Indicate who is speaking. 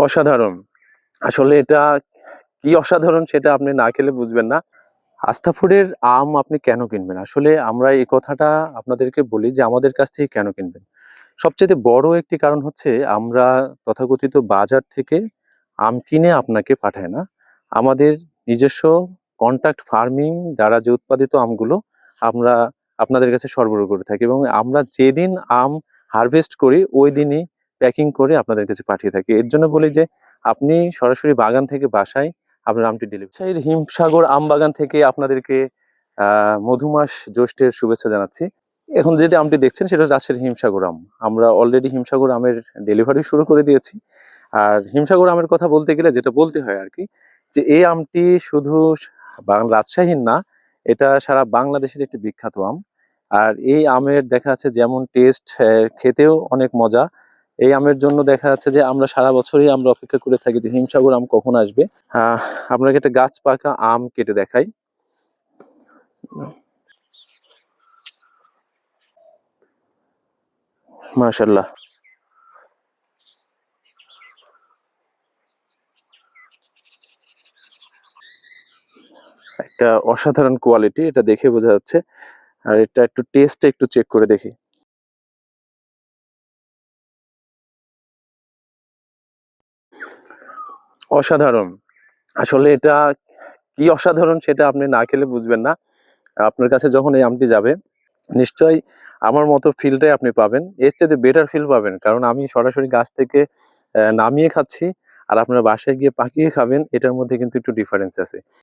Speaker 1: অসাধারণ। আসলে এটা কি অসাধারণ সেটা আপনি না খেলে বুঝবেন না। আস্থা ফুডের আম আপনি কেন কিনবেন? আসলে আমরা এই কথাটা আপনাদেরকে বলি যে আমাদের কাছ থেকে কেন কিনবেন? সবচাইতে বড় একটি কারণ হচ্ছে আমরা তথাকথিত বাজার থেকে আম কিনে আপনাকে পাঠাই না। আমাদের নিজস্ব কন্ট্রাক্ট ফার্মিং দ্বারা যে উৎপাদিত আমগুলো আমরা আপনাদের কাছে সরবরাহ করে থাকি এবং আমরা যেদিন আম হারভেস্ট করি ওই দিনই প্যাকিং করে আপনাদের কাছে পাঠিয়ে থাকি। এর জন্য বলি যে আপনি সরাসরি বাগান থেকে বাসায় আপনার আমটি ডেলিভারি। রাজশাহীর হিমসাগর আম বাগান থেকে আপনাদেরকে মধুমাস জ্যৈষ্ঠের শুভেচ্ছা জানাচ্ছি। এখন যেটা আমটি দেখছেন সেটা রাজশাহীর হিমসাগর আম। আমরা অলরেডি হিমসাগর আমের ডেলিভারি শুরু করে দিয়েছি। আর হিমসাগর আমের কথা বলতে গেলে যেটা বলতে হয় আর কি, যে এই আমটি শুধু রাজশাহীর না, এটা সারা বাংলাদেশের একটি বিখ্যাত আম। আর এই আমের দেখা যাচ্ছে যেমন টেস্ট, খেতেও অনেক মজা। এই আমের জন্য দেখা যাচ্ছে যে আমরা সারা বছরই আমরা অপেক্ষা করে থাকি যে হিমসাগর আম কখন আসবে। আপনাকে একটা গাছ পাকা আম কেটে দেখাই। মাশাল্লাহ, একটা অসাধারণ কোয়ালিটি, এটা দেখে বোঝা যাচ্ছে। আর এটা একটু টেস্ট একটু চেক করে দেখি। অসাধারণ। আসলে এটা কি অসাধারণ সেটা আপনি না খেলে বুঝবেন না। আপনার কাছে যখন এই আমটি যাবে নিশ্চয়ই আমার মতো ফিলটাই আপনি পাবেন, এর চেয়ে বেটার ফিল পাবেন, কারণ আমি সরাসরি গাছ থেকে নামিয়ে খাচ্ছি আর আপনার বাসায় গিয়ে পাকিয়ে খাবেন, এটার মধ্যে কিন্তু একটু ডিফারেন্স আছে।